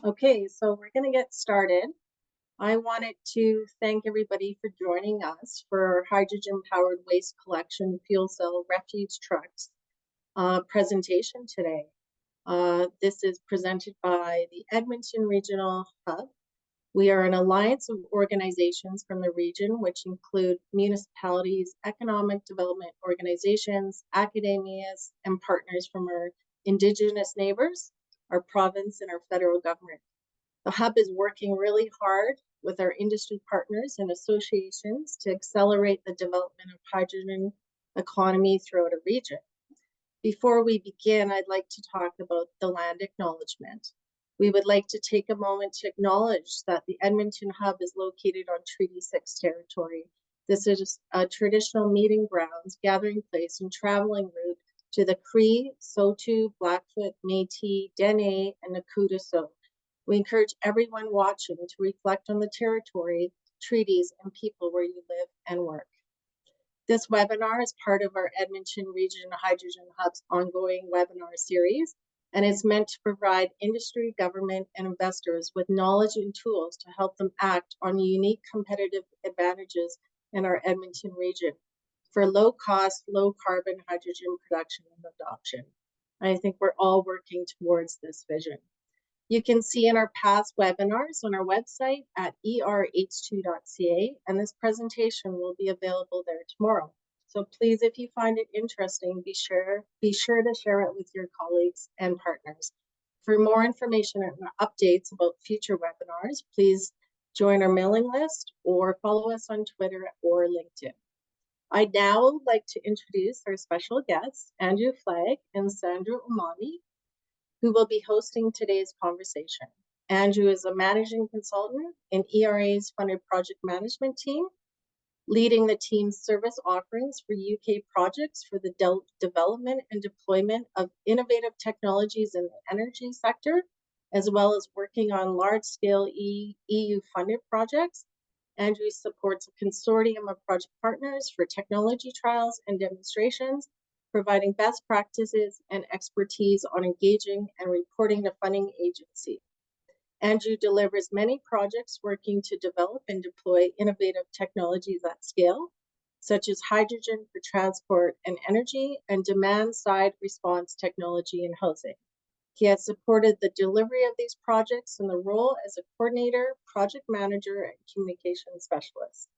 Okay, so we're going to get started. I wanted to thank everybody for joining us for our hydrogen-powered waste collection fuel cell refuge trucks presentation today. This is presented by the Edmonton Regional Hub. We are an alliance of organizations from the region, which include municipalities, economic development organizations, academias, and partners from our Indigenous neighbors, our province, and our federal government. The Hub is working really hard with our industry partners and associations to accelerate the development of hydrogen economy throughout a region. Before we begin, I'd like to talk about the land acknowledgement. We would like to take a moment to acknowledge that the Edmonton Hub is located on Treaty 6 territory. This is a traditional meeting grounds, gathering place, and traveling route to the Cree, Saulteaux, Blackfoot, Métis, Dene, and Nakudusot. We encourage everyone watching to reflect on the territory, treaties, and people where you live and work. This webinar is part of our Edmonton Region Hydrogen Hub's ongoing webinar series, and is meant to provide industry, government, and investors with knowledge and tools to help them act on unique competitive advantages in our Edmonton region for low-cost, low-carbon hydrogen production and adoption. I think we're all working towards this vision. You can see in our past webinars on our website at erh2.ca, and this presentation will be available there tomorrow. So please, if you find it interesting, be sure to share it with your colleagues and partners. For more information and updates about future webinars, please join our mailing list or follow us on Twitter or LinkedIn. I'd now like to introduce our special guests, Andrew Flagg and Sandra Omondi, who will be hosting today's conversation. Andrew is a managing consultant in ERA's funded project management team, leading the team's service offerings for UK projects for the development and deployment of innovative technologies in the energy sector, as well as working on large-scale EU-funded projects. Andrew supports a consortium of project partners for technology trials and demonstrations, providing best practices and expertise on engaging and reporting to funding agency. Andrew delivers many projects working to develop and deploy innovative technologies at scale, such as hydrogen for transport and energy and demand-side response technology in housing. He has supported the delivery of these projects in the role as a coordinator, project manager, and communication specialist.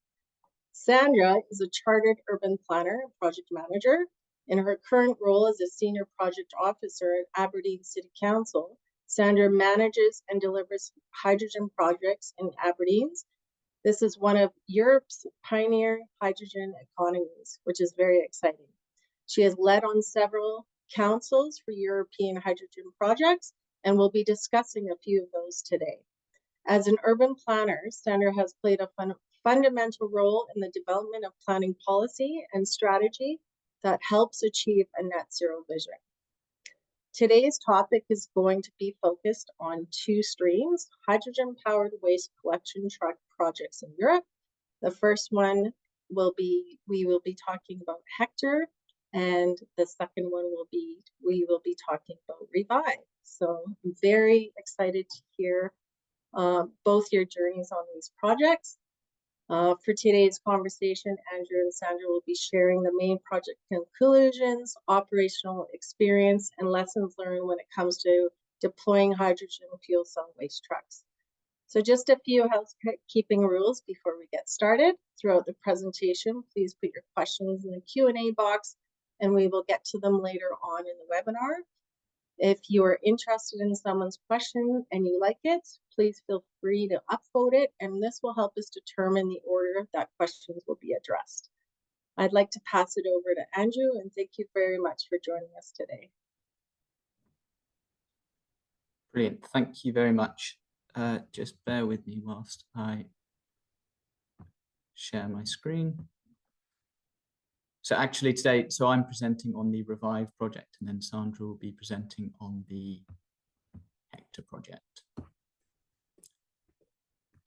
Sandra is a chartered urban planner and project manager. In her current role as a senior project officer at Aberdeen City Council, Sandra manages and delivers hydrogen projects in Aberdeen. This is one of Europe's pioneer hydrogen economies, which is very exciting. She has led on several councils for European hydrogen projects, and we'll be discussing a few of those today. As an urban planner, Sandra has played a fundamental role in the development of planning policy and strategy that helps achieve a net zero vision. Today's topic is going to be focused on two streams: hydrogen-powered waste collection truck projects in Europe. The first one we will be talking about Hector, and the second one we will be talking about Revive. So I'm very excited to hear both your journeys on these projects. For today's conversation, Andrew and Sandra will be sharing the main project conclusions, operational experience, and lessons learned when it comes to deploying hydrogen fuel cell waste trucks. So just a few housekeeping rules before we get started. Throughout the presentation, please put your questions in the Q&A box, and we will get to them later on in the webinar. If you are interested in someone's question and you like it, please feel free to upvote it, and this will help us determine the order that questions will be addressed. I'd like to pass it over to Andrew, and thank you very much for joining us today. Brilliant, thank you very much. Just bear with me whilst I share my screen. So actually today, I'm presenting on the Revive project, and then Sandra will be presenting on the Hector project.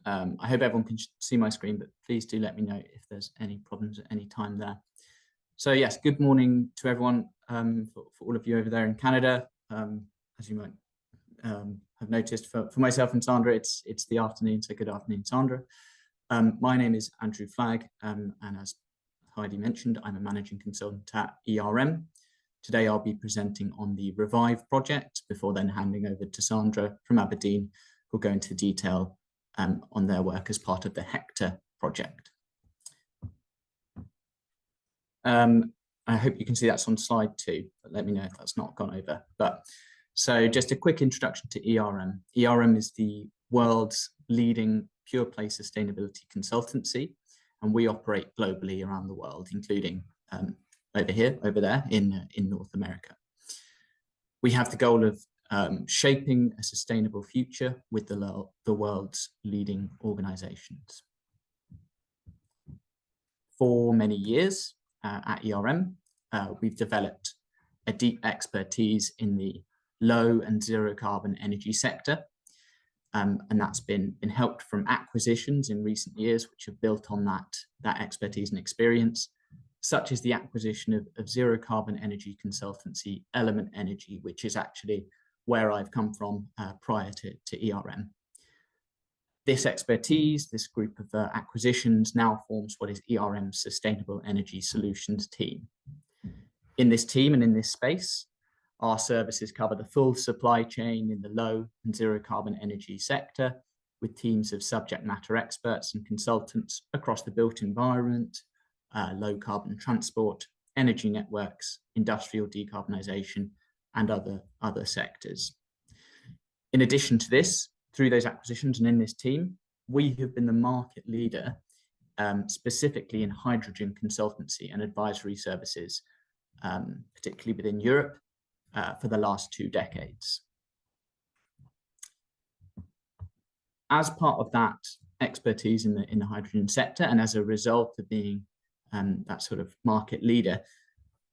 I hope everyone can see my screen, but please do let me know if there's any problems at any time there. So yes, good morning to everyone, for all of you over there in Canada. As you might have I've noticed for myself and Sandra, it's the afternoon, so good afternoon, Sandra. My name is Andrew Flagg, and as Heidi mentioned, I'm a managing consultant at ERM. Today I'll be presenting on the Revive project before then handing over to Sandra from Aberdeen, who'll go into detail on their work as part of the Hector project. I hope you can see that's on slide 2, but let me know if that's not gone over. So just a quick introduction to ERM. ERM is the world's leading pure play sustainability consultancy, and we operate globally around the world, including over there in North America. We have the goal of shaping a sustainable future with the world's leading organizations. For many years at ERM, we've developed a deep expertise in the low and zero carbon energy sector. And that's been helped from acquisitions in recent years, which have built on that expertise and experience, such as the acquisition of zero carbon energy consultancy Element Energy, which is actually where I've come from prior to ERM. This expertise, this group of acquisitions now forms what is ERM's Sustainable Energy Solutions team. In this team and in this space, our services cover the full supply chain in the low and zero carbon energy sector, with teams of subject matter experts and consultants across the built environment, low carbon transport, energy networks, industrial decarbonisation, and other sectors. In addition to this, through those acquisitions and in this team, we have been the market leader, specifically in hydrogen consultancy and advisory services, particularly within Europe, for the last 2 decades. As part of that expertise in the hydrogen sector, and as a result of being that sort of market leader,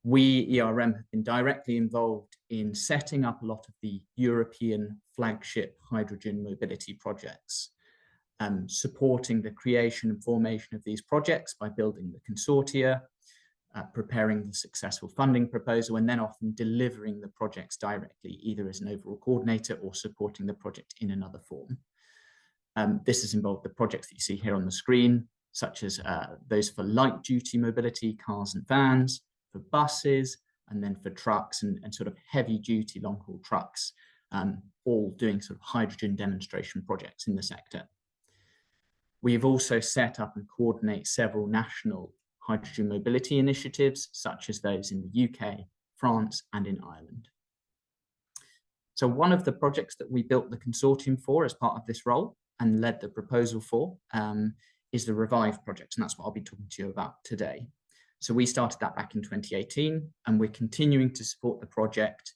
we, ERM, have been directly involved in setting up a lot of the European flagship hydrogen mobility projects, supporting the creation and formation of these projects by building the consortia, preparing the successful funding proposal, and then often delivering the projects directly, either as an overall coordinator or supporting the project in another form. This has involved the projects that you see here on the screen, such as those for light duty mobility, cars and vans, for buses, and then for trucks and sort of heavy duty long haul trucks, all doing sort of hydrogen demonstration projects in the sector. We have also set up and coordinate several national hydrogen mobility initiatives, such as those in the UK, France, and in Ireland. So one of the projects that we built the consortium for as part of this role and led the proposal for is the Revive project, and that's what I'll be talking to you about today. So we started that back in 2018, and we're continuing to support the project,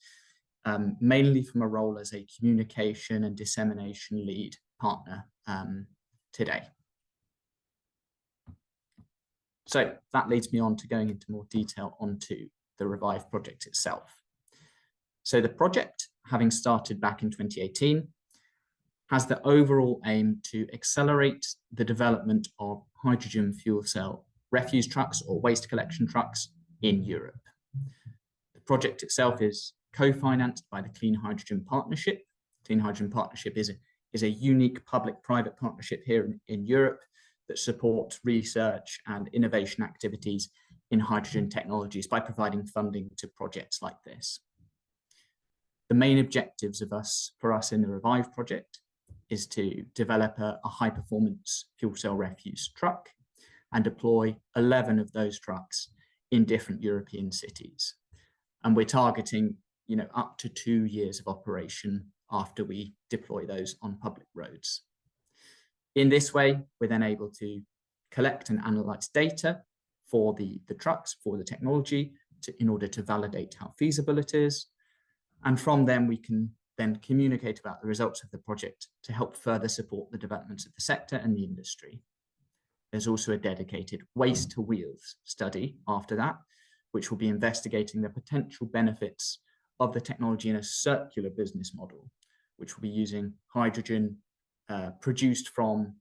mainly from a role as a communication and dissemination lead partner today. So that leads me on to going into more detail onto the Revive project itself. So the project, having started back in 2018, has the overall aim to accelerate the development of hydrogen fuel cell refuse trucks or waste collection trucks in Europe. The project itself is co-financed by the Clean Hydrogen Partnership. Clean Hydrogen Partnership is a unique public-private partnership here in Europe that supports research and innovation activities in hydrogen technologies by providing funding to projects like this. The main objectives for us in the Revive project is to develop a high-performance fuel cell refuse truck and deploy 11 of those trucks in different European cities. And we're targeting, up to 2 years of operation after we deploy those on public roads. In this way, we're then able to collect and analyze data for the trucks, for the technology, in order to validate how feasible it is. And from them, we can then communicate about the results of the project to help further support the developments of the sector and the industry. There's also a dedicated waste to wheels study after that, which will be investigating the potential benefits of the technology in a circular business model, which will be using hydrogen produced from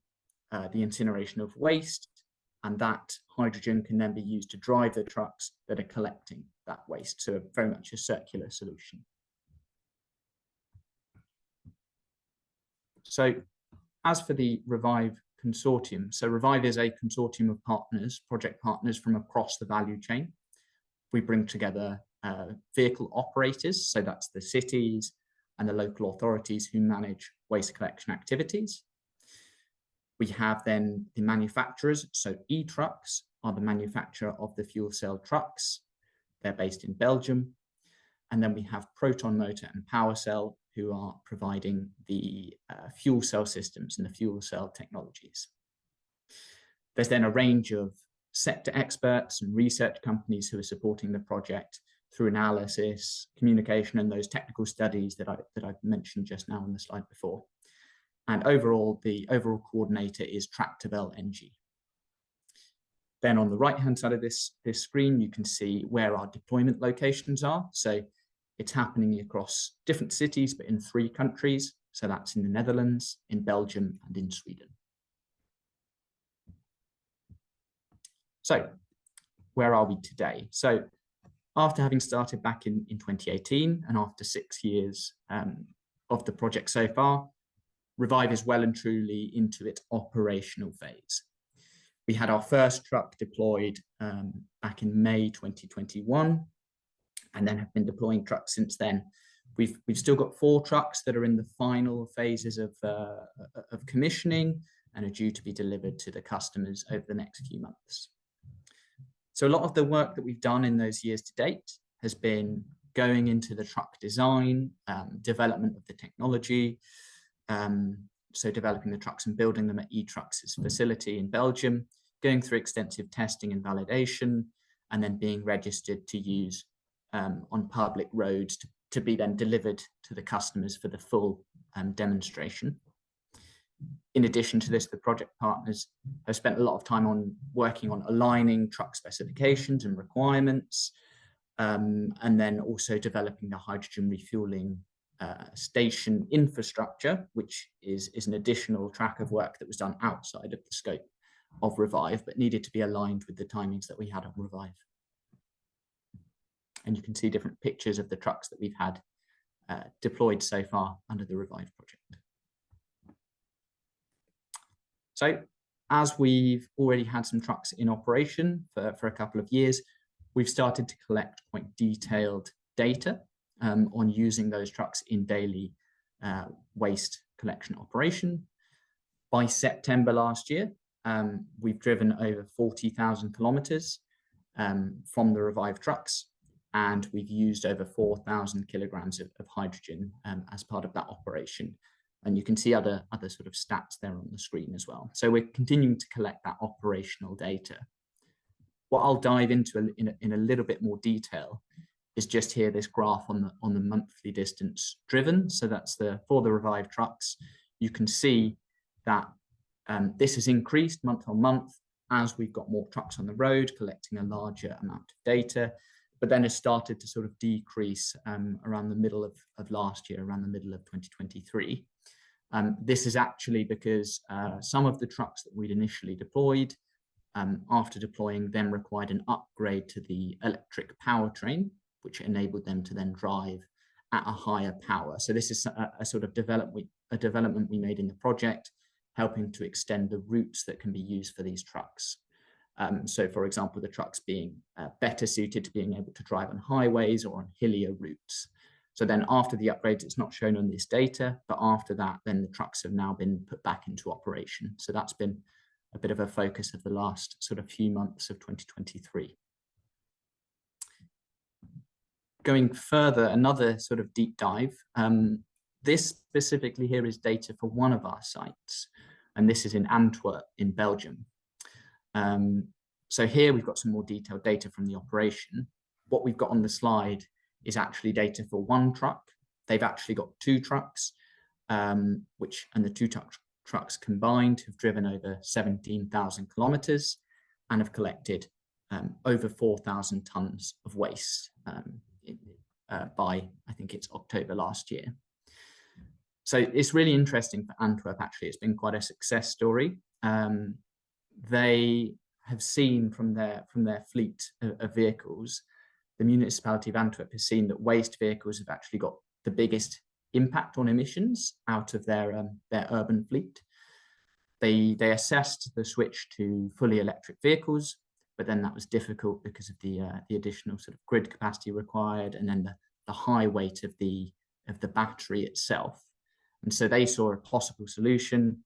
the incineration of waste, and that hydrogen can then be used to drive the trucks that are collecting that waste. So very much a circular solution. So as for the Revive consortium, so Revive is a consortium of partners, project partners from across the value chain. We bring together vehicle operators, so that's the cities and the local authorities who manage waste collection activities. We have then the manufacturers, so e-trucks are the manufacturer of the fuel cell trucks. They're based in Belgium. And then we have Proton Motor and Power Cell, who are providing the fuel cell systems and the fuel cell technologies. There's then a range of sector experts and research companies who are supporting the project through analysis, communication, and those technical studies that I've mentioned just now on the slide before. And overall, the overall coordinator is Tractable NG. Then on the right-hand side of this screen, you can see where our deployment locations are. So it's happening across different cities, but in 3 countries. So that's in the Netherlands, in Belgium, and in Sweden. So where are we today? So after having started back in 2018, and after 6 years of the project so far, Revive is well and truly into its operational phase. We had our first truck deployed back in May 2021, and then have been deploying trucks since then. We've still got 4 trucks that are in the final phases of commissioning and are due to be delivered to the customers over the next few months. So a lot of the work that we've done in those years to date has been going into the truck design, development of the technology, so developing the trucks and building them at eTrucks' facility in Belgium, going through extensive testing and validation, and then being registered to use on public roads to be then delivered to the customers for the full demonstration. In addition to this, the project partners have spent a lot of time on working on aligning truck specifications and requirements, and then also developing the hydrogen refueling station infrastructure, which is an additional track of work that was done outside of the scope of Revive, but needed to be aligned with the timings that we had on Revive. And you can see different pictures of the trucks that we've had deployed so far under the Revive project. So as we've already had some trucks in operation for a couple of years, we've started to collect quite detailed data on using those trucks in daily waste collection operation. By September last year, we've driven over 40,000 kilometers from the Revive trucks, and we've used over 4,000 kilograms of hydrogen as part of that operation. And you can see other sort of stats there on the screen as well. So we're continuing to collect that operational data. What I'll dive into in a little bit more detail is just here this graph on the monthly distance driven. So that's for the Revive trucks. You can see that this has increased month on month as we've got more trucks on the road collecting a larger amount of data, but then has started to sort of decrease around the middle of last year, around the middle of 2023. This is actually because some of the trucks that we'd initially deployed, after deploying them, required an upgrade to the electric powertrain, which enabled them to then drive at a higher power. So this is a sort of development we made in the project, helping to extend the routes that can be used for these trucks. So for example, the trucks being better suited to being able to drive on highways or on hillier routes. So then after the upgrades, it's not shown on this data, but after that, then the trucks have now been put back into operation. So that's been a bit of a focus of the last sort of few months of 2023. Going further, another sort of deep dive. This specifically here is data for one of our sites, and this is in Antwerp in Belgium. So here we've got some more detailed data from the operation. What we've got on the slide is actually data for one truck. They've actually got 2 trucks, and the 2 trucks combined have driven over 17,000 kilometers and have collected over 4,000 tons of waste by, I think it's October last year. So it's really interesting for Antwerp, actually. It's been quite a success story. They have seen from their fleet of vehicles, the municipality of Antwerp has seen that waste vehicles have actually got the biggest impact on emissions out of their urban fleet. They assessed the switch to fully electric vehicles, but then that was difficult because of the additional sort of grid capacity required, and then the high weight of the battery itself. And so they saw a possible solution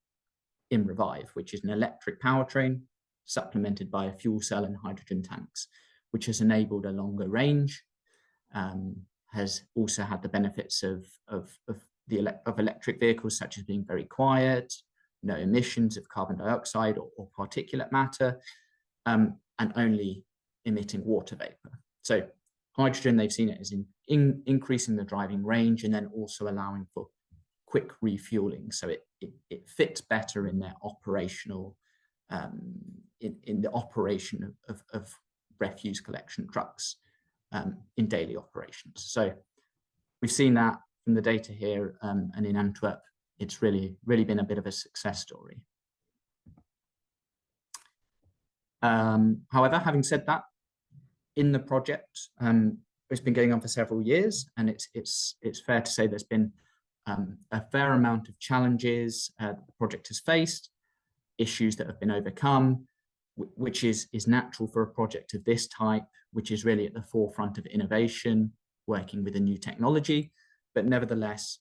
in Revive, which is an electric powertrain supplemented by a fuel cell and hydrogen tanks, which has enabled a longer range, has also had the benefits of electric vehicles, such as being very quiet, no emissions of carbon dioxide or particulate matter, and only emitting water vapor. So hydrogen, they've seen it as increasing the driving range and then also allowing for quick refueling. So it fits better in their operational, in the operation of refuse collection trucks in daily operations. So we've seen that from the data here, and in Antwerp, it's really been a bit of a success story. However, having said that, in the project, it's been going on for several years, and it's fair to say there's been a fair amount of challenges the project has faced, issues that have been overcome, which is natural for a project of this type, which is really at the forefront of innovation, working with a new technology, but nevertheless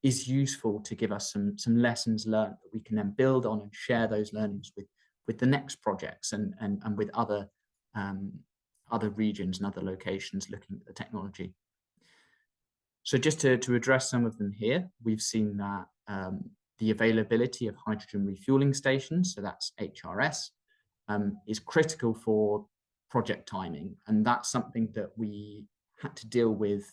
is useful to give us some lessons learned that we can then build on and share those learnings with the next projects and with other regions and other locations looking at the technology. So just to address some of them here, we've seen that the availability of hydrogen refueling stations, so that's HRS, is critical for project timing. And that's something that we had to deal with,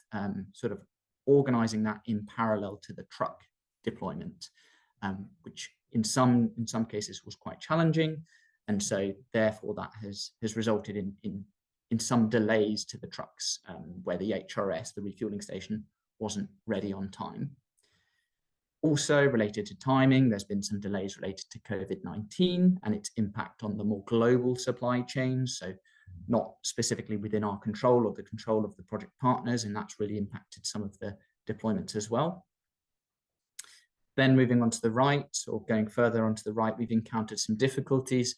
sort of organizing that in parallel to the truck deployment, which in some cases was quite challenging. And so therefore that has resulted in some delays to the trucks, where the HRS, the refueling station, wasn't ready on time. Also related to timing, there's been some delays related to COVID-19 and its impact on the more global supply chains. So not specifically within our control or the control of the project partners, and that's really impacted some of the deployments as well. Then moving on to the right, or going further onto the right, we've encountered some difficulties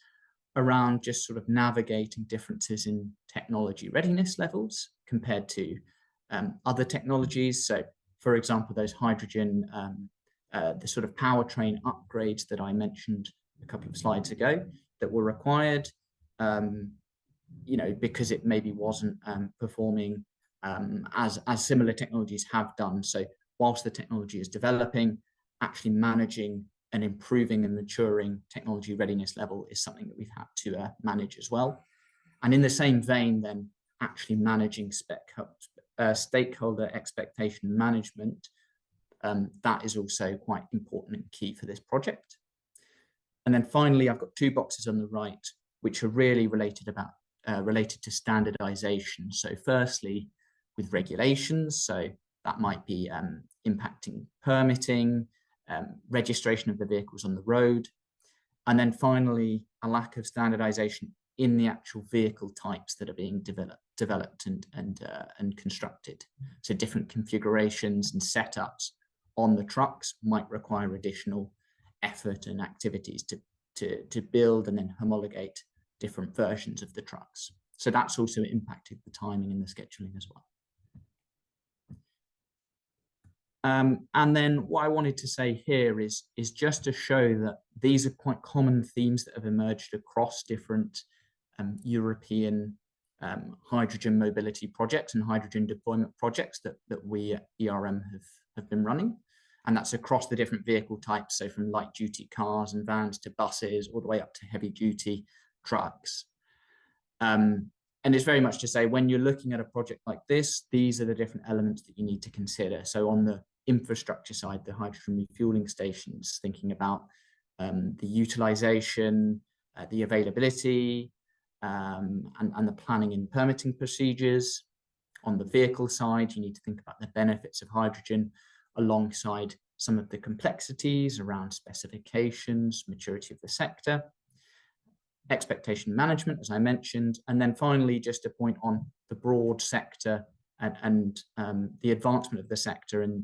around just sort of navigating differences in technology readiness levels compared to other technologies. So for example, those hydrogen, the sort of powertrain upgrades that I mentioned a couple of slides ago that were required, because it maybe wasn't performing as similar technologies have done. So whilst the technology is developing, actually managing and improving and maturing technology readiness level is something that we've had to manage as well. And in the same vein, then actually managing stakeholder expectation management, that is also quite important and key for this project. And then finally, I've got two boxes on the right, which are really related to standardization. So firstly, with regulations, so that might be impacting permitting, registration of the vehicles on the road. And then finally, a lack of standardization in the actual vehicle types that are being developed and constructed. So different configurations and setups on the trucks might require additional effort and activities to build and then homologate different versions of the trucks. So that's also impacted the timing and the scheduling as well. And then what I wanted to say here is just to show that these are quite common themes that have emerged across different European hydrogen mobility projects and hydrogen deployment projects that we at ERM have been running. And that's across the different vehicle types, so from light duty cars and vans to buses, all the way up to heavy duty trucks. And it's very much to say, when you're looking at a project like this, these are the different elements that you need to consider. So on the infrastructure side, the hydrogen refueling stations, thinking about the utilization, the availability, and the planning and permitting procedures. On the vehicle side, you need to think about the benefits of hydrogen alongside some of the complexities around specifications, maturity of the sector, expectation management, as I mentioned, and then finally, just a point on the broad sector and the advancement of the sector and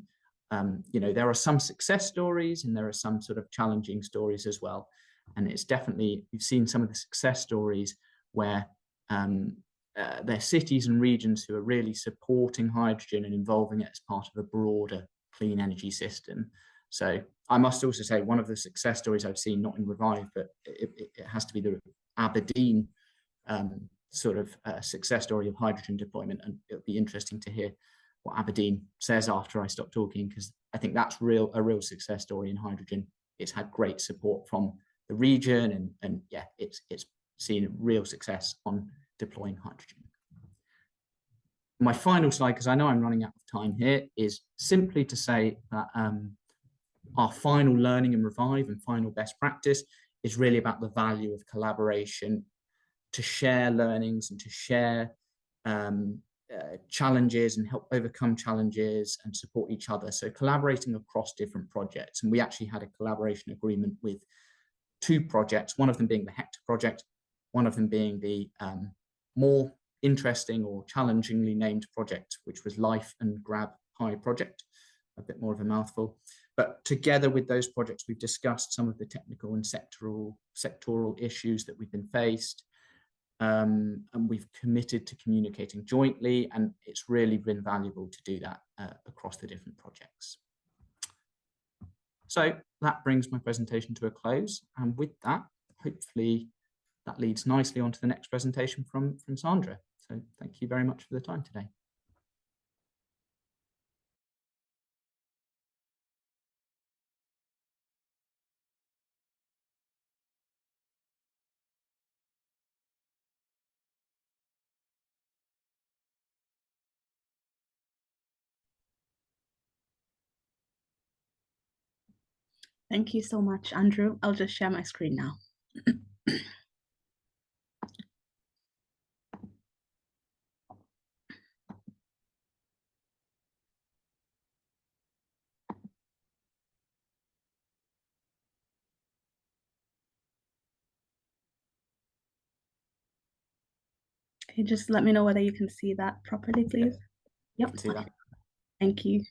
you know, there are some success stories and there are some sort of challenging stories as well. And it's definitely, you've seen some of the success stories where they're cities and regions who are really supporting hydrogen and involving it as part of a broader clean energy system. So I must also say one of the success stories I've seen, not in Revive, but it has to be the Aberdeen sort of success story of hydrogen deployment. And it'll be interesting to hear what Aberdeen says after I stop talking, because I think that's a real success story in hydrogen. It's had great support from the region, and yeah, it's seen real success on deploying hydrogen. My final slide, because I know I'm running out of time here, is simply to say that our final learning in Revive and final best practice is really about the value of collaboration, to share learnings and to share challenges and help overcome challenges and support each other. So collaborating across different projects. And we actually had a collaboration agreement with 2 projects, one of them being the Hector project, one of them being the more interesting or challengingly named project, which was Life and Grab High project, a bit more of a mouthful. But together with those projects, we've discussed some of the technical and sectoral issues that we've been faced. And we've committed to communicating jointly, and it's really been valuable to do that across the different projects. So that brings my presentation to a close, and with that, hopefully that leads nicely onto the next presentation from Sandra. So thank you very much for the time today. Thank you so much, Andrew. I'll just share my screen now. Okay, just let me know whether you can see that properly, please. Yeah, Yep. see that. Thank you.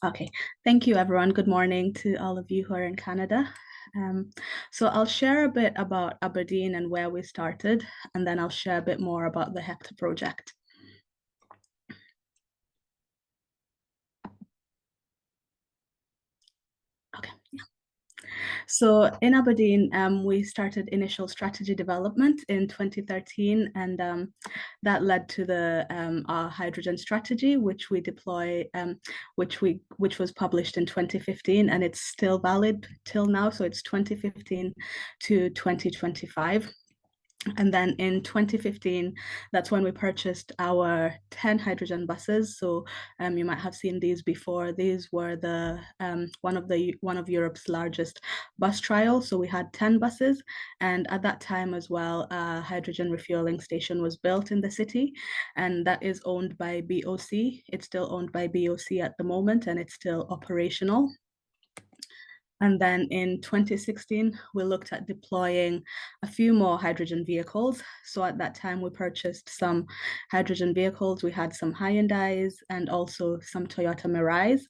Okay, thank you everyone. Good morning to all of you who are in Canada. So I'll share a bit about Aberdeen and where we started, and then I'll share a bit more about the Hector project. Okay. So in Aberdeen, we started initial strategy development in 2013, and that led to the our hydrogen strategy, which we deploy, which was published in 2015, and it's still valid till now. So it's 2015 to 2025. And then in 2015, that's when we purchased our 10 hydrogen buses. So you might have seen these before. These were the one of Europe's largest bus trials. So we had 10 buses, and at that time as well, a hydrogen refueling station was built in the city, and that is owned by BOC. It's still owned by BOC at the moment, and it's still operational. And then in 2016, we looked at deploying a few more hydrogen vehicles. So at that time, we purchased some hydrogen vehicles. We had some Hyundais and also some Toyota Mirais.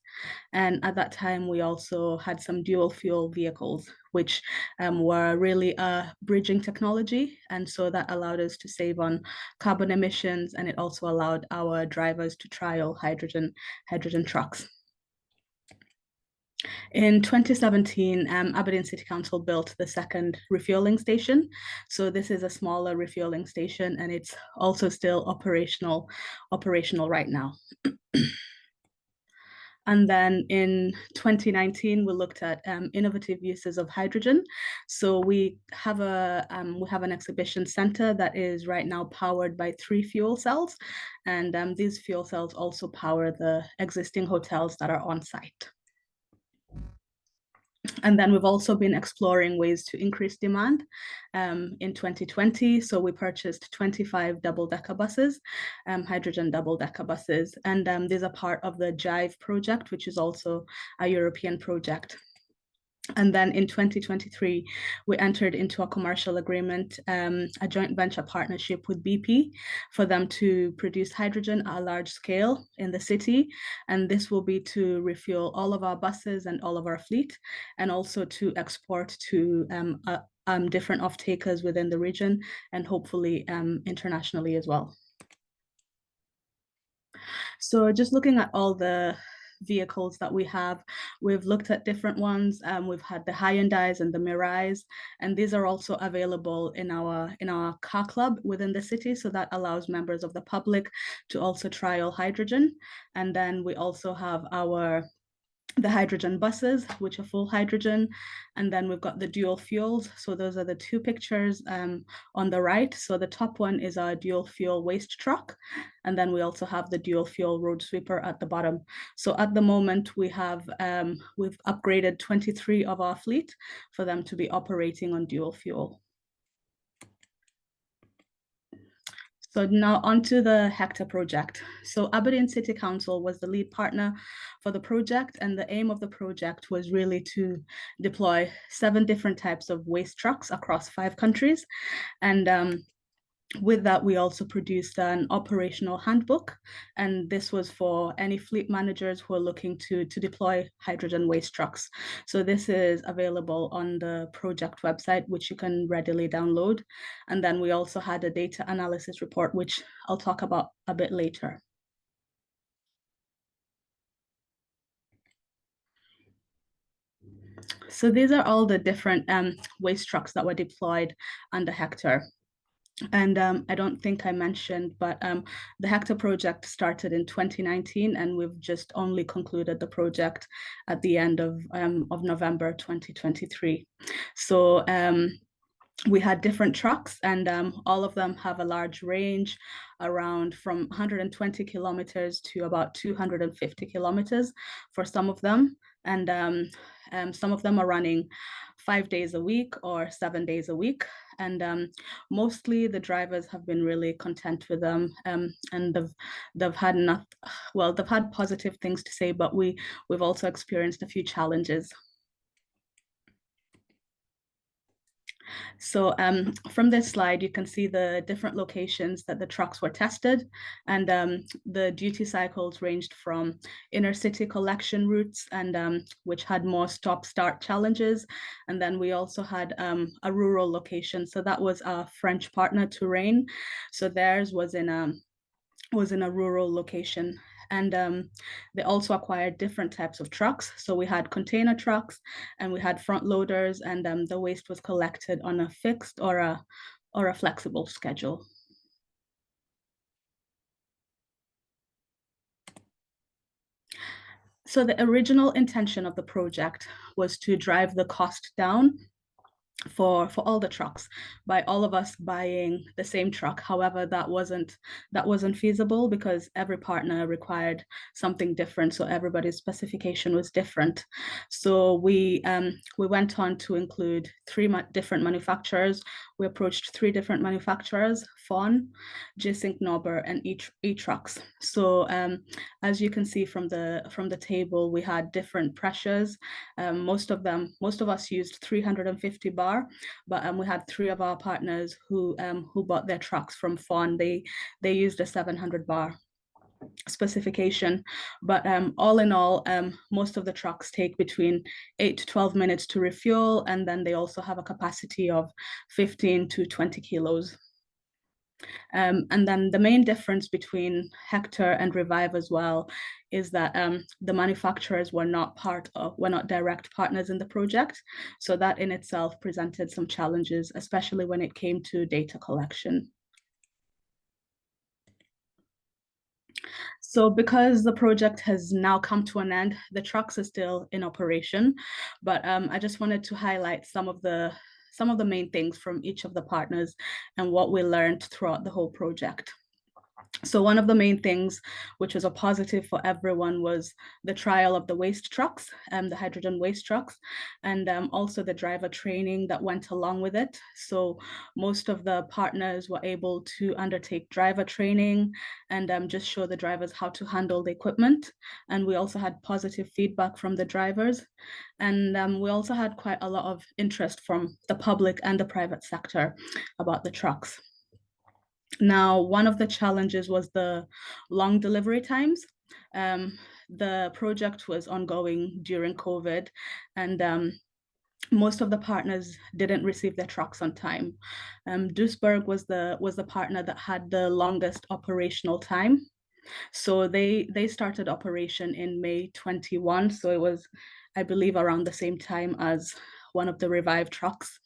And at that time, we also had some dual fuel vehicles, which were really a bridging technology. And so that allowed us to save on carbon emissions, and it also allowed our drivers to trial hydrogen trucks. In 2017, Aberdeen City Council built the second refueling station. So this is a smaller refueling station, and it's also still operational right now. And then in 2019, we looked at innovative uses of hydrogen. So we have an exhibition center that is right now powered by 3 fuel cells, and these fuel cells also power the existing hotels that are on site. And then we've also been exploring ways to increase demand in 2020. So we purchased 25 double-decker buses, hydrogen double-decker buses. And these are part of the Jive project, which is also a European project. And then in 2023, we entered into a commercial agreement, a joint venture partnership with BP for them to produce hydrogen at a large scale in the city. And this will be to refuel all of our buses and all of our fleet, and also to export to different off-takers within the region and hopefully internationally as well. So just looking at all the vehicles that we have, we've looked at different ones. We've had the Hyundais and the Mirais, and these are also available in our car club within the city. So that allows members of the public to also trial hydrogen. And then we also have the hydrogen buses, which are full hydrogen. And then we've got the dual fuels. So those are the two pictures on the right. So the top one is our dual fuel waste truck. And then we also have the dual fuel road sweeper at the bottom. So at the moment we've upgraded 23 of our fleet for them to be operating on dual fuel. So now onto the Hector project. So Aberdeen City Council was the lead partner for the project, and the aim of the project was really to deploy 7 different types of waste trucks across 5 countries. And with that, we also produced an operational handbook, and this was for any fleet managers who are looking to deploy hydrogen waste trucks. So this is available on the project website, which you can readily download. And then we also had a data analysis report, which I'll talk about a bit later. So these are all the different waste trucks that were deployed under Hector. And I don't think I mentioned, but the Hector project started in 2019, and we've just only concluded the project at the end of November 2023. So we had different trucks, and all of them have a large range, around from 120 kilometers to about 250 kilometers for some of them. And some of them are running 5 days a week or 7 days a week. And mostly the drivers have been really content with them, and they've had positive things to say, but we've also experienced a few challenges. So from this slide, you can see the different locations that the trucks were tested, and the duty cycles ranged from inner city collection routes, and which had more stop-start challenges. And then we also had a rural location. So that was our French partner, Touraine. So theirs was in a rural location. And they also acquired different types of trucks. So we had container trucks, and we had front loaders, and the waste was collected on a fixed or a flexible schedule. So the original intention of the project was to drive the cost down for all the trucks by all of us buying the same truck. However, that wasn't feasible because every partner required something different, so everybody's specification was different. So we went on to include 3 different manufacturers. We approached 3 different manufacturers: Fawn, G-Sync Knobber, and E-Trucks. So as you can see from the table, we had different pressures. Most of us used 350 bar, but we had 3 of our partners who bought their trucks from Fawn. They used a 700 bar specification, but all in all, most of the trucks take between 8 to 12 minutes to refuel, and then they also have a capacity of 15 to 20 kilos. And then the main difference between Hector and Revive as well is that the manufacturers were not direct partners in the project. So that in itself presented some challenges, especially when it came to data collection. So because the project has now come to an end, the trucks are still in operation, but I just wanted to highlight some of the main things from each of the partners and what we learned throughout the whole project. So one of the main things, which was a positive for everyone, was the trial of the waste trucks, the hydrogen waste trucks, and also the driver training that went along with it. So most of the partners were able to undertake driver training and just show the drivers how to handle the equipment. And we also had positive feedback from the drivers. And we also had quite a lot of interest from the public and the private sector about the trucks. Now, one of the challenges was the long delivery times. The project was ongoing during COVID, and most of the partners didn't receive their trucks on time. Duisburg was the partner that had the longest operational time. So they started operation in May 21. So it was, I believe, around the same time as one of the revived trucks.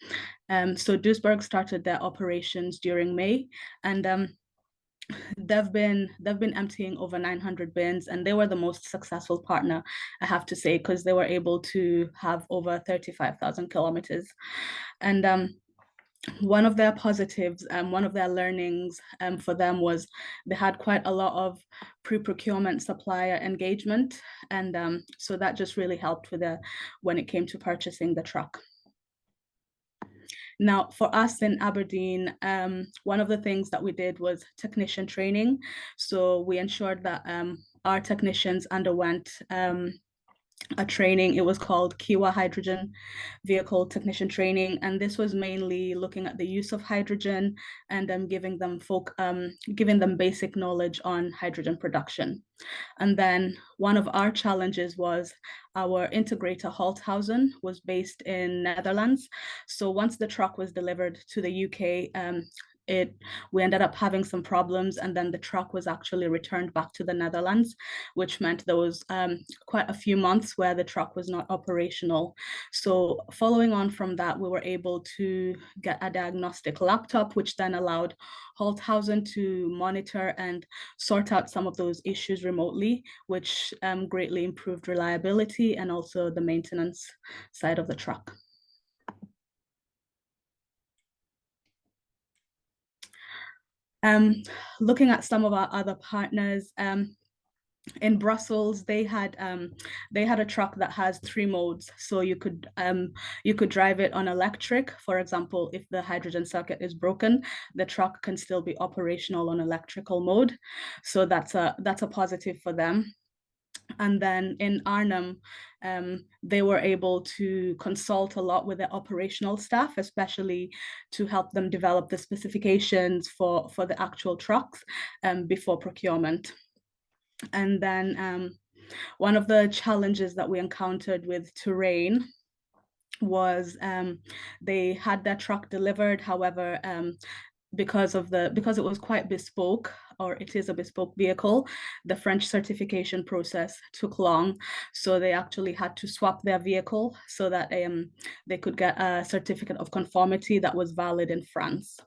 So Duisburg started their operations during May, and they've been emptying over 900 bins, and they were the most successful partner, I have to say, because they were able to have over 35,000 kilometers. And one of their positives and one of their learnings for them was they had quite a lot of pre-procurement supplier engagement, and so that just really helped with when it came to purchasing the truck. Now, for us in Aberdeen, one of the things that we did was technician training. So we ensured that our technicians underwent a training. It was called Kiwa Hydrogen Vehicle Technician Training, and this was mainly looking at the use of hydrogen and giving them basic knowledge on hydrogen production. And then one of our challenges was our integrator Holthausen was based in Netherlands. So once the truck was delivered to the UK, we ended up having some problems, and then the truck was actually returned back to the Netherlands, which meant there was quite a few months where the truck was not operational. So following on from that, we were able to get a diagnostic laptop, which then allowed Holthausen to monitor and sort out some of those issues remotely, which greatly improved reliability and also the maintenance side of the truck. Looking at some of our other partners, in Brussels, they had a truck that has 3 modes. So you could drive it on electric. For example, if the hydrogen circuit is broken, the truck can still be operational on electrical mode. So that's a positive for them. And then in Arnhem, they were able to consult a lot with the operational staff, especially to help them develop the specifications for the actual trucks before procurement. And then one of the challenges that we encountered with terrain was they had their truck delivered. However, because it was quite bespoke, or it is a bespoke vehicle, the French certification process took long. So they actually had to swap their vehicle so that they could get a certificate of conformity that was valid in France.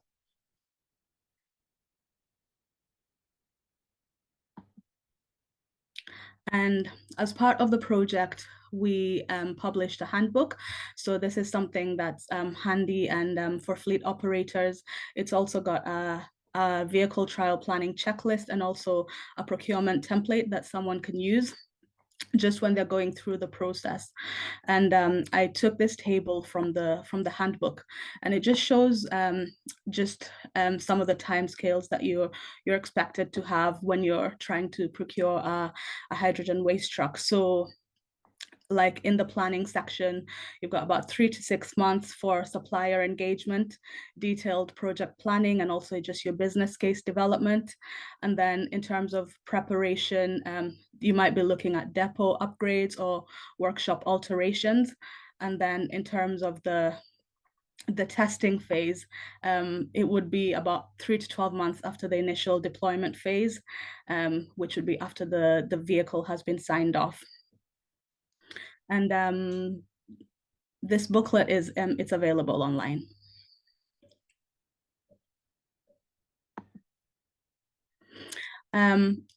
And as part of the project, we published a handbook. So this is something that's handy and for fleet operators. It's also got a vehicle trial planning checklist and also a procurement template that someone can use just when they're going through the process. And I took this table from the handbook, and it just shows some of the timescales that you're expected to have when you're trying to procure a hydrogen waste truck. So like in the planning section, you've got about 3 to 6 months for supplier engagement, detailed project planning, and also just your business case development. And then in terms of preparation, you might be looking at depot upgrades or workshop alterations. And then in terms of the testing phase, it would be about 3 to 12 months after the initial deployment phase, which would be after the vehicle has been signed off. And this booklet is it's available online.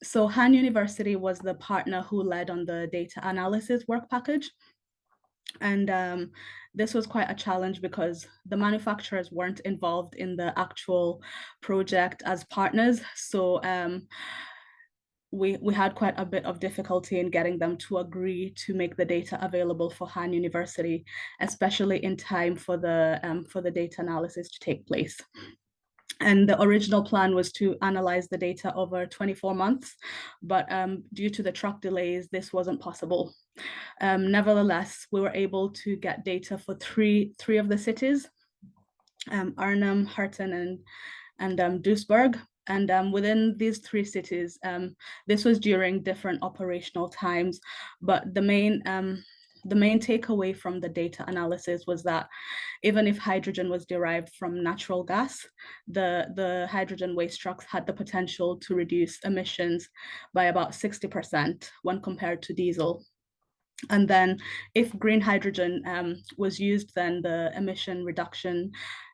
So Han University was the partner who led on the data analysis work package. And this was quite a challenge because the manufacturers weren't involved in the actual project as partners. So we had quite a bit of difficulty in getting them to agree to make the data available for Han University, especially in time for the data analysis to take place. And the original plan was to analyze the data over 24 months, but due to the truck delays, this wasn't possible. Nevertheless, we were able to get data for three of the cities, Arnhem, Harten, and Duisburg. And within these three cities, this was during different operational times, but the main takeaway from the data analysis was that even if hydrogen was derived from natural gas, the hydrogen waste trucks had the potential to reduce emissions by about 60% when compared to diesel. And then if green hydrogen was used, then the emission reduction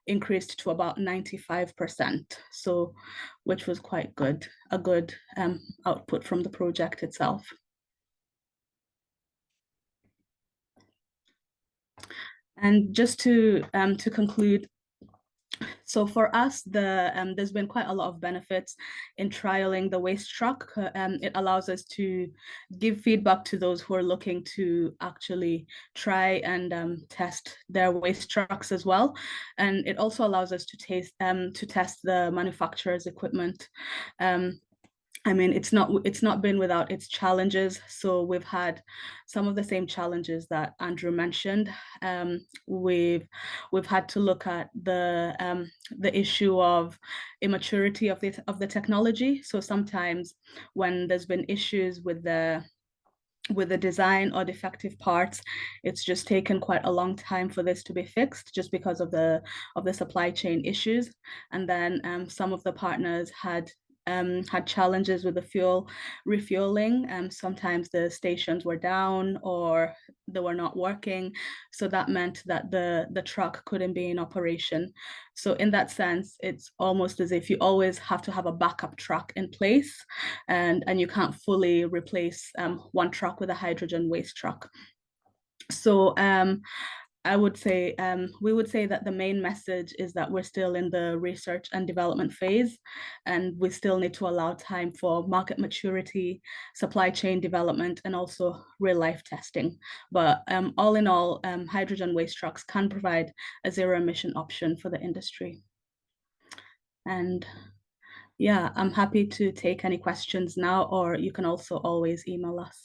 increased to about 95%, so which was quite good, a good output from the project itself. And just to conclude, so for us, there's been quite a lot of benefits in trialing the waste truck. It allows us to give feedback to those who are looking to actually try and test their waste trucks as well. And it also allows us to test the manufacturer's equipment. I mean, it's not been without its challenges. So we've had some of the same challenges that Andrew mentioned. We've had to look at the issue of immaturity of the technology. So sometimes when there's been issues with the design or defective parts, it's just taken quite a long time for this to be fixed, just because of the supply chain issues. And then some of the partners had challenges with the fuel refueling. Sometimes the stations were down or they were not working, so that meant that the truck couldn't be in operation. So in that sense, it's almost as if you always have to have a backup truck in place, and you can't fully replace one truck with a hydrogen waste truck. So I would say we would say that the main message is that we're still in the research and development phase, and we still need to allow time for market maturity, supply chain development, and also real life testing. But all in all, hydrogen waste trucks can provide a zero emission option for the industry. And yeah, I'm happy to take any questions now, or you can also always email us.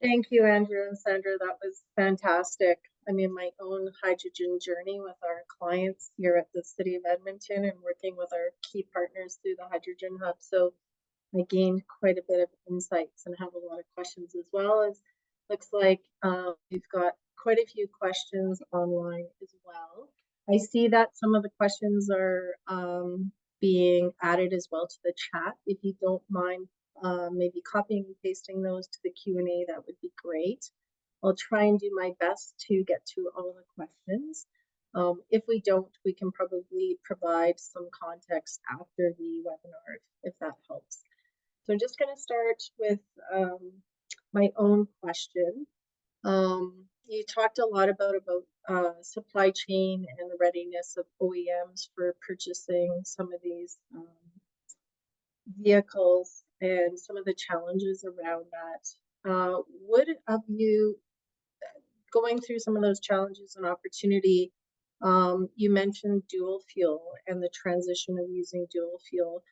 Thank you, Andrew and Sandra. That was fantastic. I mean, my own hydrogen journey with our clients here at the City of Edmonton and working with our key partners through the Hydrogen Hub. So I gained quite a bit of insights and have a lot of questions as well. As looks like we've got quite a few questions online as well. I see that some of the questions are being added as well to the chat. If you don't mind maybe copying and pasting those to the Q&A, that would be great. I'll try and do my best to get to all the questions. If we don't, we can probably provide some context after the webinar, if that helps. So I'm just going to start with my own question. You talked a lot about supply chain and the readiness of OEMs for purchasing some of these vehicles and some of the challenges around that. Would of you, going through some of those challenges and opportunity, you mentioned dual fuel and the transition of using dual fuel.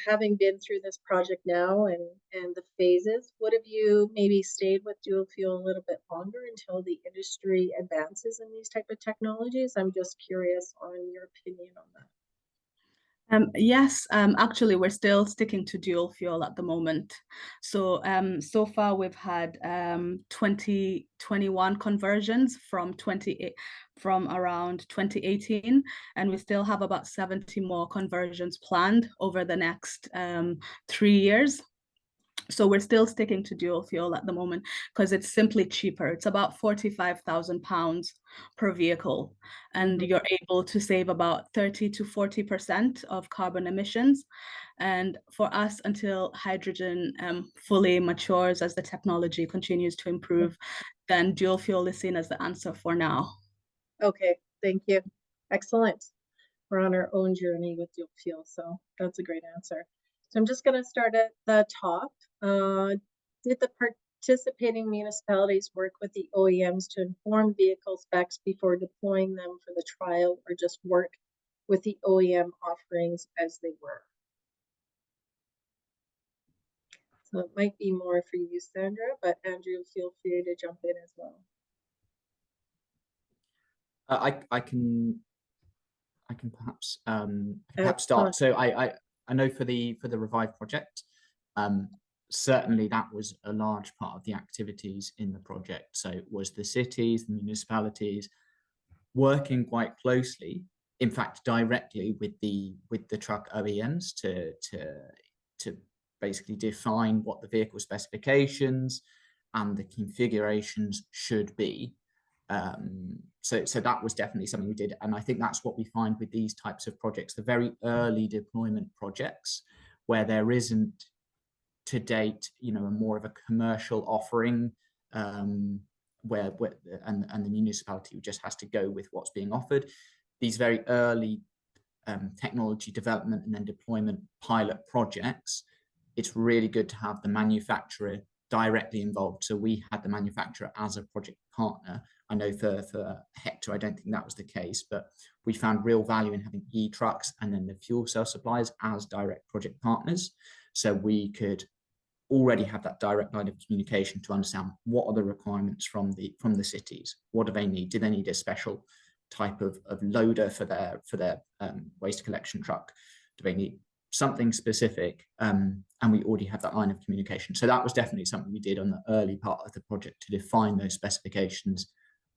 Having been through this project now and the phases, would have you maybe stayed with dual fuel a little bit longer until the industry advances in these type of technologies? I'm just curious on your opinion on that. Yes, actually, we're still sticking to dual fuel at the moment. So so far we've had 21 conversions from around 2018, and we still have about 70 more conversions planned over the next 3 years. So we're still sticking to dual fuel at the moment because it's simply cheaper. It's about £45,000 per vehicle, and Mhm. you're able to save about 30 to 40% of carbon emissions. And for us, until hydrogen fully matures as the technology continues to improve, then dual fuel is seen as the answer for now. Okay, thank you. Excellent. We're on our own journey with dual fuel, so that's a great answer. So I'm just going to start at the top. Did the participating municipalities work with the OEMs to inform vehicle specs before deploying them for the trial, or just work with the OEM offerings as they were? So it might be more for you, Sandra, but Andrew, feel free to jump in as well. I can perhaps start. So I know for the Revive project, certainly that was a large part of the activities in the project. So it was the cities, the municipalities working quite closely, in fact directly with the truck OEMs to basically define what the vehicle specifications and the configurations should be. So that was definitely something we did, and I think that's what we find with these types of projects, the very early deployment projects, where there isn't to date, a more of a commercial offering, where the municipality just has to go with what's being offered. These very early technology development and then deployment pilot projects, it's really good to have the manufacturer directly involved. So we had the manufacturer as a project partner. I know for Hector, I don't think that was the case, but we found real value in having e-trucks and then the fuel cell suppliers as direct project partners. So we could already have that direct line of communication to understand what are the requirements from the cities. What do they need? Do they need a special type of loader for their waste collection truck? Do they need something specific? And we already have that line of communication. So that was definitely something we did on the early part of the project, to define those specifications,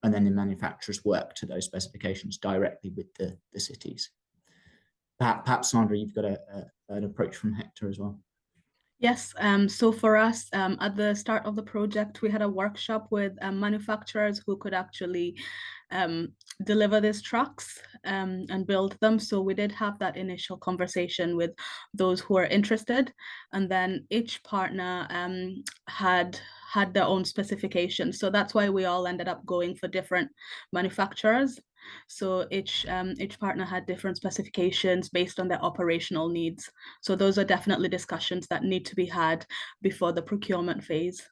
and then the manufacturers work to those specifications directly with the cities. Perhaps Sandra, you've got an approach from Hector as well. Yes, so for us, at the start of the project, we had a workshop with manufacturers who could actually deliver these trucks and build them. So we did have that initial conversation with those who are interested, and then each partner had their own specifications. So that's why we all ended up going for different manufacturers. So each partner had different specifications based on their operational needs. So those are definitely discussions that need to be had before the procurement phase.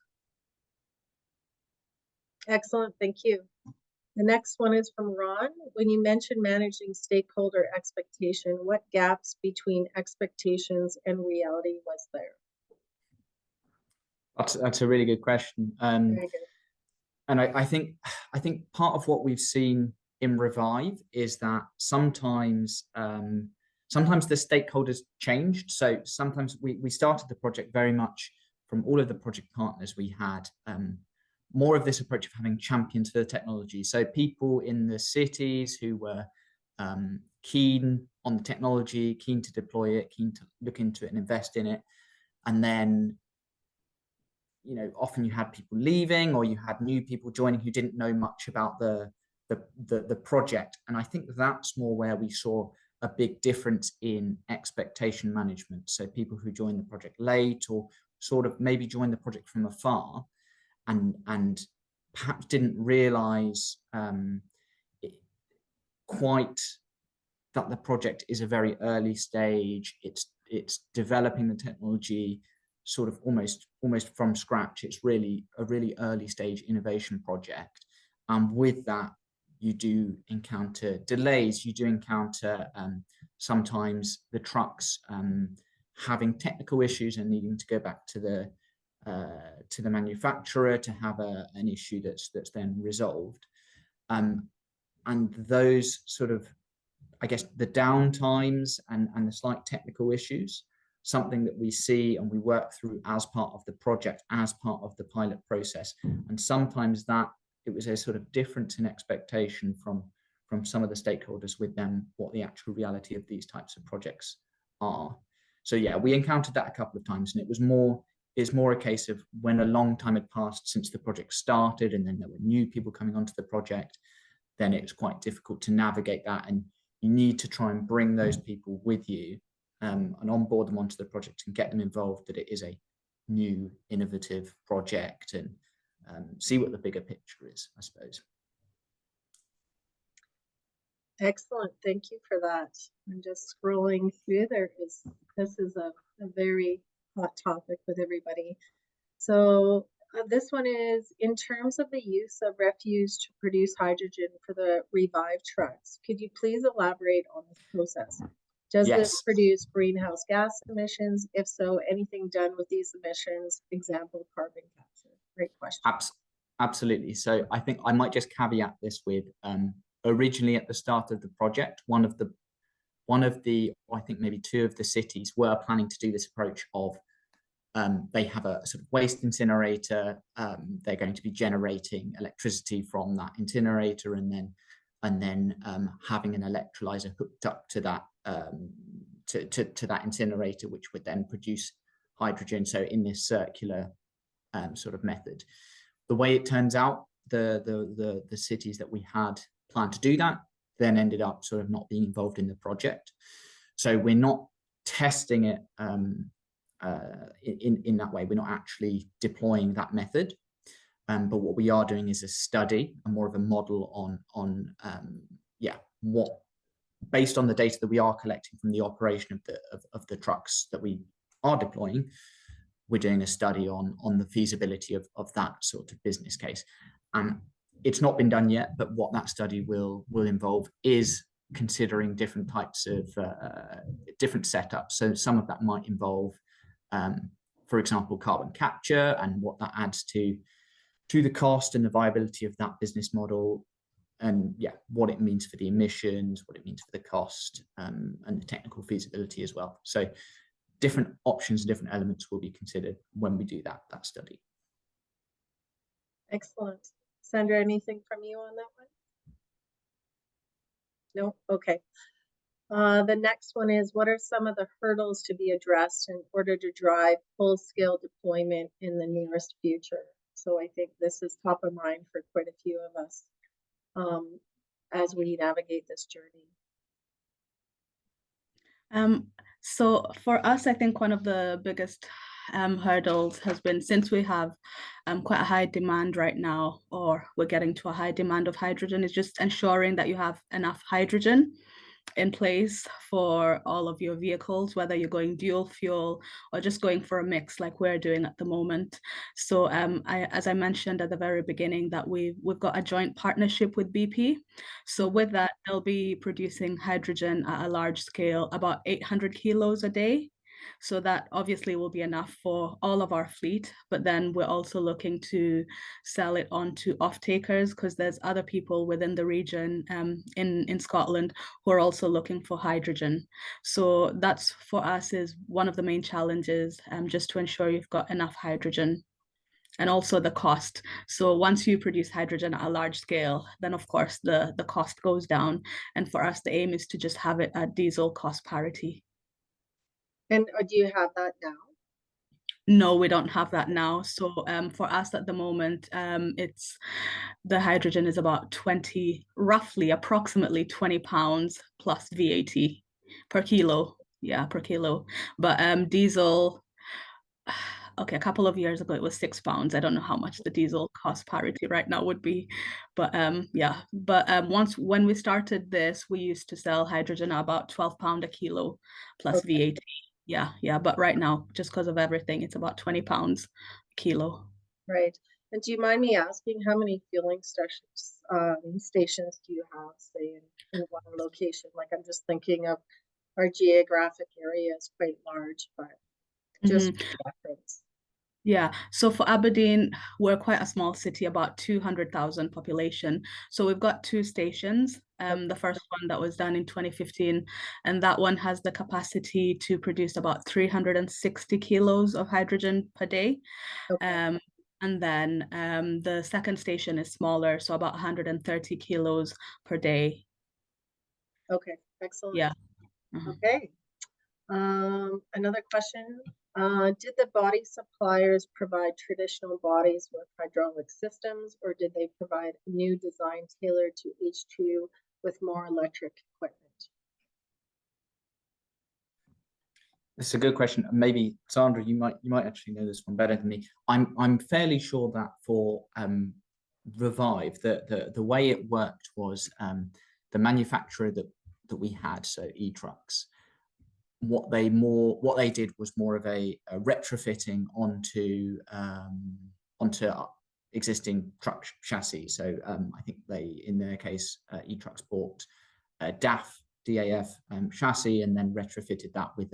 Excellent, thank you. The next one is from Ron. When you mentioned managing stakeholder expectation, what gaps between expectations and reality was there? That's a really good question. Very good. And I think part of what we've seen in Revive is that sometimes the stakeholders changed. So sometimes we started the project very much from all of the project partners. We had more of this approach of having champions for the technology. So people in the cities who were keen on the technology, keen to deploy it, keen to look into it and invest in it. And then, often you had people leaving, or you had new people joining who didn't know much about the project. And I think that's more where we saw a big difference in expectation management. So people who joined the project late, or sort of maybe joined the project from afar, and perhaps didn't realize quite that the project is a very early stage. It's developing the technology sort of almost from scratch. It's really a really early stage innovation project. And with that, you do encounter delays. You do encounter sometimes the trucks having technical issues and needing to go back to the manufacturer to have an issue that's then resolved. And those sort of, I guess, the downtimes and the slight technical issues, something that we see and we work through as part of the project, as part of the pilot process. And sometimes that it was a sort of difference in expectation from some of the stakeholders with them, what the actual reality of these types of projects are. So yeah, we encountered that a couple of times, and it was more it's more a case of when a long time had passed since the project started, and then there were new people coming onto the project, then it's quite difficult to navigate that. And you need to try and bring those people with you and onboard them onto the project and get them involved, that it is a new, innovative project, and see what the bigger picture is, I suppose. Excellent. Thank you for that. I'm just scrolling through. This is a very hot topic with everybody. So this one is, in terms of the use of refuse to produce hydrogen for the Revive trucks, could you please elaborate on this process? Does Yes. this produce greenhouse gas emissions? If so, anything done with these emissions? Example, carbon capture. Great question. Absolutely. So I think I might just caveat this with, originally at the start of the project, one of the, I think maybe two of the cities were planning to do this approach of, they have a sort of waste incinerator. They're going to be generating electricity from that incinerator, and then having an electrolyzer hooked up to that to that incinerator, which would then produce hydrogen. So in this circular sort of method. The way it turns out, the cities that we had planned to do that then ended up sort of not being involved in the project. So we're not testing it in that way. We're not actually deploying that method. But what we are doing is a study, and more of a model on what, based on the data that we are collecting from the operation of the trucks that we are deploying, we're doing a study on the feasibility of that sort of business case. And it's not been done yet, but what that study will involve is considering different types of different setups. So some of that might involve, for example, carbon capture, and what that adds to the cost and the viability of that business model, and what it means for the emissions, what it means for the cost, and the technical feasibility as well. So different options, different elements will be considered when we do that study. Excellent. Sandra, anything from you on that one? No? Okay. The next one is, what are some of the hurdles to be addressed in order to drive full-scale deployment in the nearest future? So I think this is top of mind for quite a few of us as we navigate this journey. So for us, I think one of the biggest hurdles has been, since we have quite a high demand right now, or we're getting to a high demand of hydrogen, is just ensuring that you have enough hydrogen in place for all of your vehicles, whether you're going dual fuel or just going for a mix like we're doing at the moment. So as I mentioned at the very beginning, that we've got a joint partnership with BP. So with that, they'll be producing hydrogen at a large scale, about 800 kilos a day. So that obviously will be enough for all of our fleet, but then we're also looking to sell it on to off-takers, because there's other people within the region in Scotland who are also looking for hydrogen. So that's, for us, is one of the main challenges, just to ensure you've got enough hydrogen. And also the cost. So once you produce hydrogen at a large scale, then of course the cost goes down. And for us, the aim is to just have it at diesel cost parity. And do you have that now? No, we don't have that now. So for us at the moment, it's, the hydrogen is about approximately 20 pounds plus VAT per kilo. Yeah, per kilo. But diesel, okay, a couple of years ago it was 6 pounds. I don't know how much the diesel cost parity right now would be, but when we started this, we used to sell hydrogen at about £12 a kilo plus VAT. Yeah, but right now, just because of everything, it's about 20 pounds a kilo. Right. And do you mind me asking, how many fueling stations do you have, say, in one location? Like, I'm just thinking of our geographic area is quite large, but just reference. Yeah, so for Aberdeen, we're quite a small city, about 200,000 population. So we've got 2 stations. The first one that was done in 2015, and that one has the capacity to produce about 360 kilos of hydrogen per day. And then the second station is smaller, so about 130 kilos per day. Okay, excellent. Yeah. Okay. Another question. Did the body suppliers provide traditional bodies with hydraulic systems, or did they provide a new design tailored to H2 with more electric equipment? It's a good question. Maybe Sandra, you might actually know this one better than me. I'm fairly sure that for Revive, the way it worked was the manufacturer that we had, so E-Trucks, what they did was more of a retrofitting onto existing truck chassis. So I think in their case, E-Trucks bought a DAF chassis and then retrofitted that with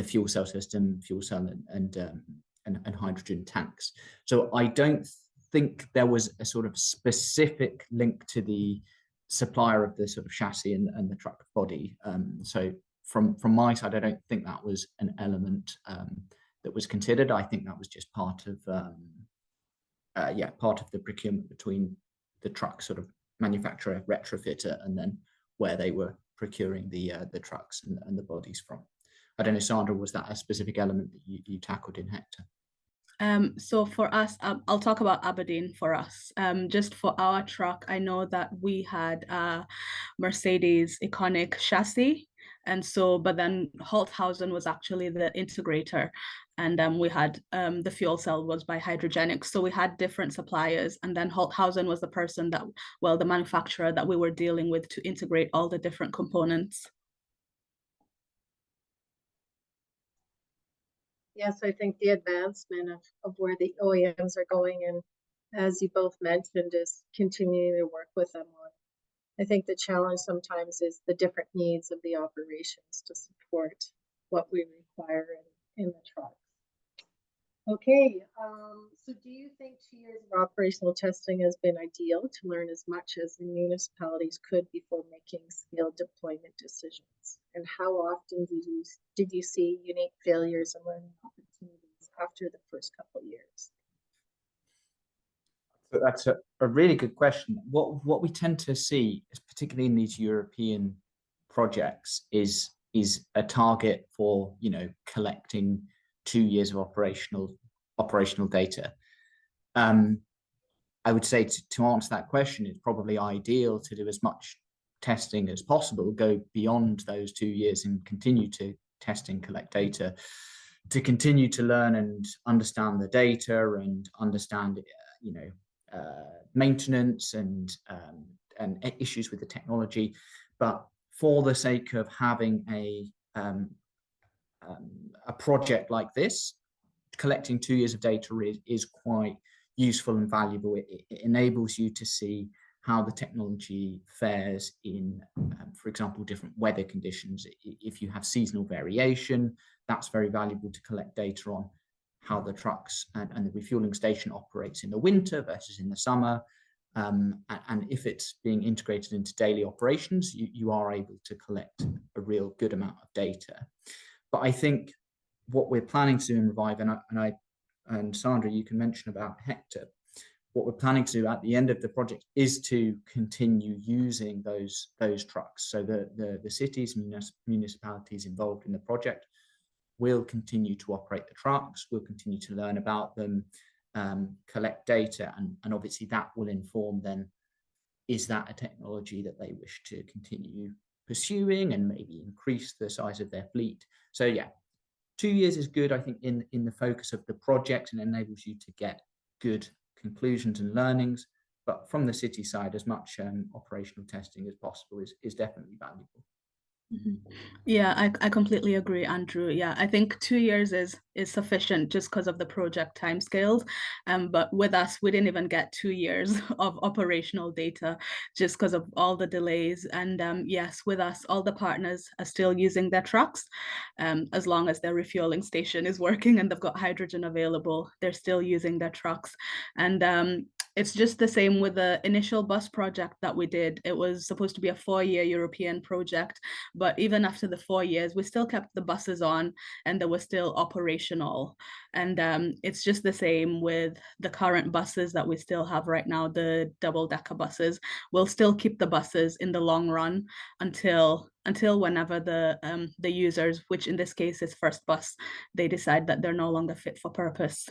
a fuel cell system, fuel cell and hydrogen tanks. So I don't think there was a sort of specific link to the supplier of the sort of chassis and the truck body. So from my side, I don't think that was an element that was considered. I think that was just part of the procurement between the truck sort of manufacturer, retrofitter, and then where they were procuring the trucks and the bodies from. I don't know, Sandra, was that a specific element that you tackled in Hector? So for us, I'll talk about Aberdeen for us. Just for our truck, I know that we had a Mercedes Iconic chassis. And so, but then Holthausen was actually the integrator. And we had the fuel cell was by Hydrogenics. So we had different suppliers. And then Holthausen was the person the manufacturer that we were dealing with to integrate all the different components. Yes, I think the advancement of where the OEMs are going, and as you both mentioned, is continuing to work with them on. I think the challenge sometimes is the different needs of the operations to support what we require in the trucks. Okay, so do you think 2 years of operational testing has been ideal to learn as much as the municipalities could before making scale deployment decisions? And how often did you see unique failures and learning opportunities after the first couple of years? That's a really good question. What we tend to see, particularly in these European projects, is a target for collecting 2 years of operational data. I would say to answer that question, it's probably ideal to do as much testing as possible, go beyond those 2 years and continue to test and collect data, to continue to learn and understand the data and understand maintenance and issues with the technology. But for the sake of having a project like this, collecting 2 years of data is quite useful and valuable. It enables you to see how the technology fares in, for example, different weather conditions. If you have seasonal variation, that's very valuable to collect data on how the trucks and the refueling station operates in the winter versus in the summer. And if it's being integrated into daily operations, you are able to collect a real good amount of data. But I think what we're planning to do in Revive, and Sandra, you can mention about Hector, what we're planning to do at the end of the project is to continue using those trucks. So the cities and municipalities involved in the project will continue to operate the trucks, we'll continue to learn about them, collect data, and obviously that will inform then, is that a technology that they wish to continue pursuing and maybe increase the size of their fleet. So yeah, 2 years is good, I think, in the focus of the project, and enables you to get good conclusions and learnings. But from the city side, as much operational testing as possible is definitely valuable. Mm-hmm. Yeah, I completely agree, Andrew. Yeah, I think 2 years is sufficient just because of the project timescales. But with us, we didn't even get 2 years of operational data just because of all the delays. And yes, with us, all the partners are still using their trucks. As long as their refueling station is working and they've got hydrogen available, they're still using their trucks. And It's just the same with the initial bus project that we did. It was supposed to be a 4-year European project, but even after the 4 years, we still kept the buses on and they were still operational. And it's just the same with the current buses that we still have right now, the double-decker buses. We'll still keep the buses in the long run until whenever the users, which in this case is First Bus, they decide that they're no longer fit for purpose.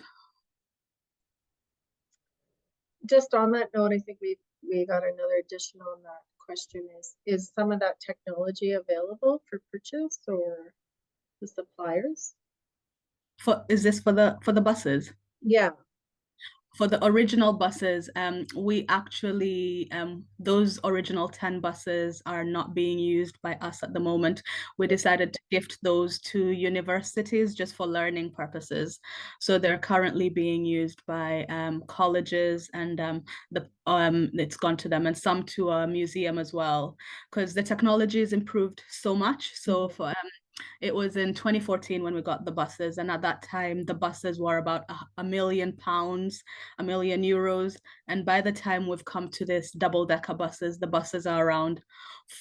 Just on that note, I think we got another addition on that question is some of that technology available for purchase or the suppliers? Is this for the buses? Yeah. For the original buses, we actually, those original 10 buses are not being used by us at the moment. We decided to gift those to universities just for learning purposes. So they're currently being used by colleges, and it's gone to them, and some to a museum as well, because the technology has improved so much. So for it was in 2014 when we got the buses, and at that time the buses were about £1 million, €1 million, and by the time we've come to this double-decker buses, the buses are around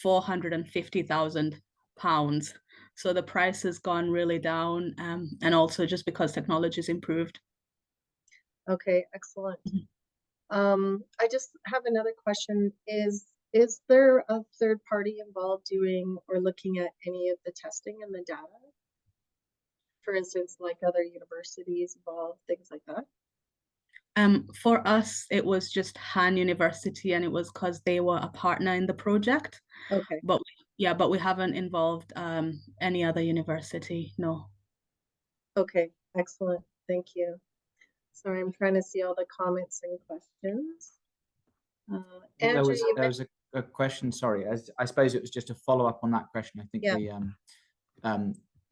£450,000. So the price has gone really down, and also just because technology has improved. Okay, excellent. I just have another question. Is there a third party involved doing or looking at any of the testing and the data? For instance, like other universities involved, things like that? For us, it was just Han University, and it was because they were a partner in the project. Okay. But we haven't involved any other university, no. Okay, excellent. Thank you. Sorry, I'm trying to see all the comments and questions. Andrew, there was a question, sorry, I suppose it was just a follow-up on that question. I think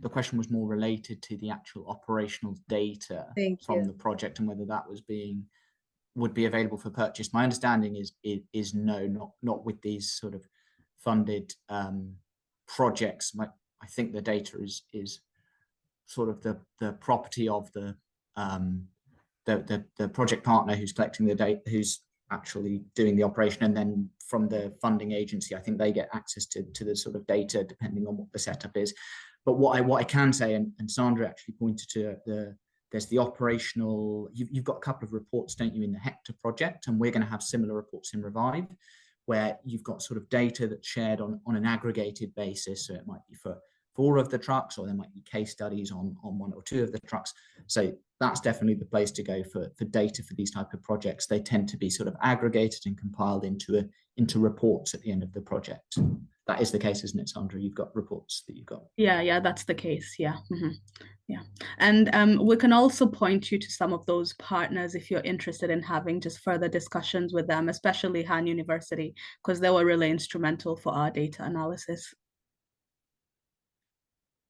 the question was more related to the actual operational data from the project and whether that would be available for purchase. My understanding is no, not with these sort of funded projects. I think the data is sort of the property of the project partner who's collecting the data, who's actually doing the operation, and then from the funding agency, I think they get access to the sort of data depending on what the setup is. But what I can say, and Sandra actually pointed to, there's the operational, you've got a couple of reports, don't you, in the Hector project, and we're going to have similar reports in Revive, where you've got sort of data that's shared on an aggregated basis. So it might be for 4 of the trucks, or there might be case studies on 1 or 2 of the trucks. So that's definitely the place to go for data for these type of projects. They tend to be sort of aggregated and compiled into reports at the end of the project. That is the case, isn't it, Sandra? You've got reports that you've got. Yeah, that's the case. Yeah. Yeah. And we can also point you to some of those partners if you're interested in having just further discussions with them, especially Han University, because they were really instrumental for our data analysis.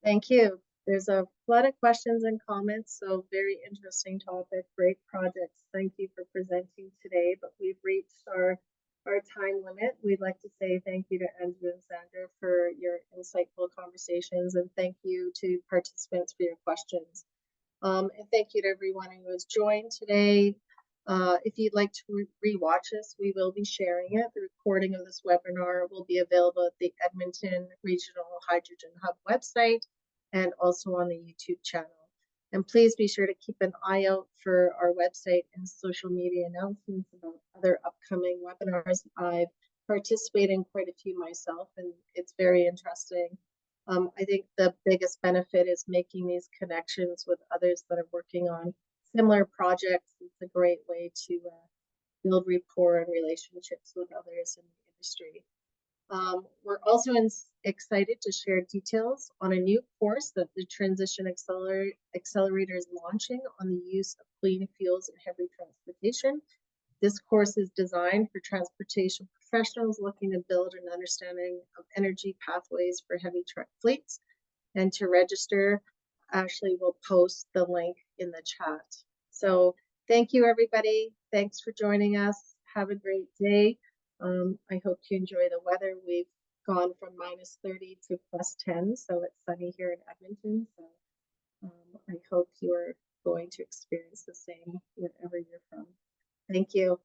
Thank you. There's a lot of questions and comments, so very interesting topic, great projects. Thank you for presenting today, but we've reached our time limit. We'd like to say thank you to Andrew and Sandra for your insightful conversations, and thank you to participants for your questions. And thank you to everyone who has joined today. If you'd like to re-watch us, we will be sharing it. The recording of this webinar will be available at the Edmonton Regional Hydrogen Hub website and also on the YouTube channel. And please be sure to keep an eye out for our website and social media announcements about other upcoming webinars. I've participated in quite a few myself, and it's very interesting. I think the biggest benefit is making these connections with others that are working on similar projects. It's a great way to build rapport and relationships with others in the industry. We're also excited to share details on a new course that the Transition Accelerator is launching on the use of clean fuels in heavy transportation. This course is designed for transportation professionals looking to build an understanding of energy pathways for heavy truck fleets. And to register, Ashley will post the link in the chat. So thank you, everybody. Thanks for joining us. Have a great day. I hope you enjoy the weather. We've gone from -30 to +10, so it's sunny here in Edmonton. So I hope you are going to experience the same wherever you're from. Thank you.